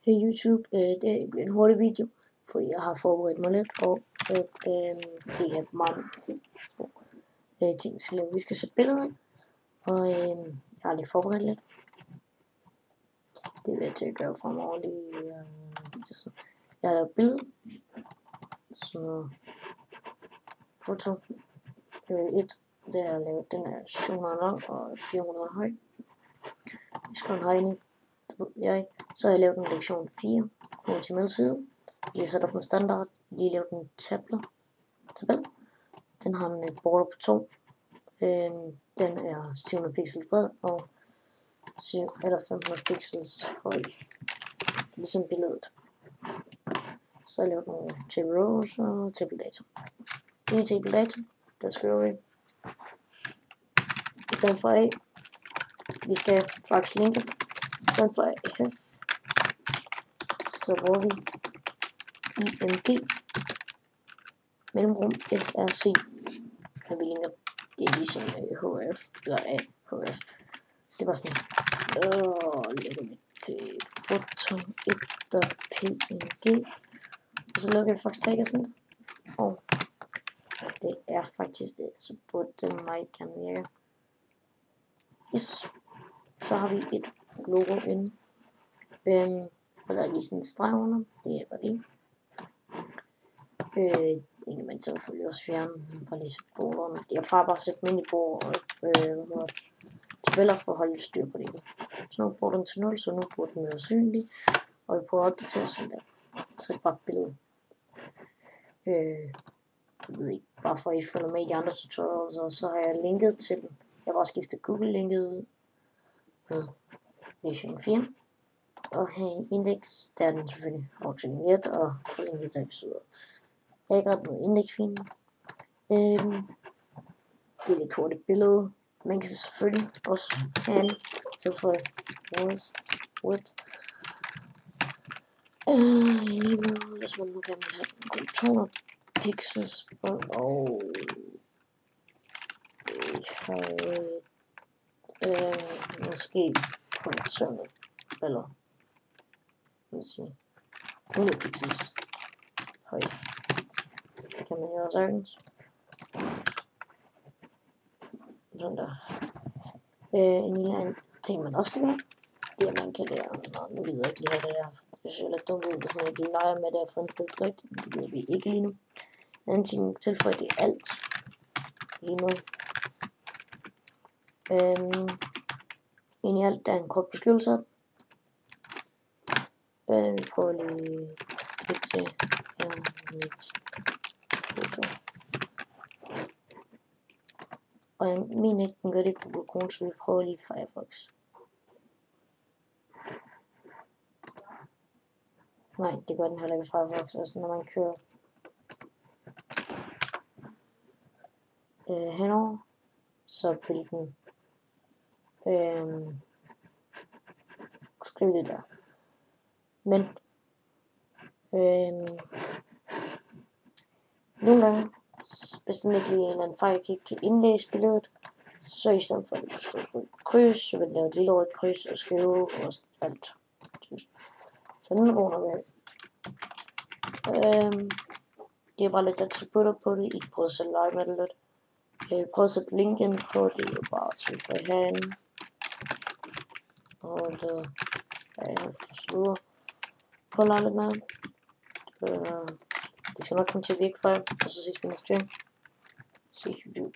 Hey YouTube, det bliver en hurtig video, for jeg har forberedt mig lidt, og at det er mange ting, vi skal lave. Vi skal sætte billeder ind, og jeg har lige forberedt lidt. Det vil jeg til at gøre fremover lige. Jeg har lavet billede, så foto 1, det er lavet, den er 700 lang og 400 høj. Vi skal have en højning, så har jeg lavet en lektion 4, HTML side. Lige sat op med standard, lige lavet en tabel. Den har en border på 2. Den er 700 pixels bred og 500 pixels høj, ligesom billedet. Så har jeg lavet nogle table rows og table data. I table data, der skriver vi i stedet for A, vi skal faktisk linke, i stedet for AF, så bruger vi IMG mellemrum SRC, når vi linker. Det er ligesom HF eller AHF. Det var sådan lægger vi til foto 1 og PNG, og så lukker vi faktisk tagget sådan, og det er faktisk det, så burde det meget gerne virke. Yes. Så har vi et logo inde, og der er lige sådan en streg under, det er bare det. Det kan man selvfølgelig også fjerne, bare lige sætte borderne. Jeg plejer bare at sætte dem ind i bordet, tabeller for at holde styr på det. Så nu bruger den til 0, så nu bruger den være synlig, og vi prøver at opdatere sådan der. Så er det bare et billede. Jeg ved ikke, bare for at I følger med i de andre tutorials, og så har jeg linket til den. Jeg har bare skiftet Google-linket ud med version 4. Og her i indeks, der er den selvfølgelig afdeling 1, og forlænget der betyder. Jeg har ikke ret noget indeksfilm. Det er et hurtigt billede. Man kan selvfølgelig også have en tilføje width. Lige nu, hvis man nu kan have 200 pixels på, og måske på 700 eller hvad skal jeg sige 100 pixels høj. Det kan man jo sagtens. Sådan der. En lille anden ting man også kan gøre, det er at man kan lære, nu gider jeg ikke lige have det der, det er lidt dumt ud, hvis man ikke lige leger med det at få en sted trygt, det gider vi ikke lige nu. En anden ting tilføje, det er alt lige nu. Ind i alt, der er en kort beskrivelse. Vi prøver lige lidt til mit foto. Og min ikke, den gør det ikke på Google Chrome, så vi prøver lige Firefox. Nej, det gør den heller ikke Firefox, altså når man kører henover, så vil den skrive det der. Men nogle gange, hvis den ikke lige en eller anden fejl ikke kan indlæse billedet, så i stedet for at det står et kryds, så vil det lave et lille rødt kryds og skrive og alt. Så den runder vi af. Det er bare lidt attributter på det, I kan prøve at sætte lege med det lidt. Prøv at sætte linken på, det er jo bare til for herinde. Og det jeg slutter på at lege lidt med. Det skal nok komme til at virke for jer, og så ses vi næste gang. See you.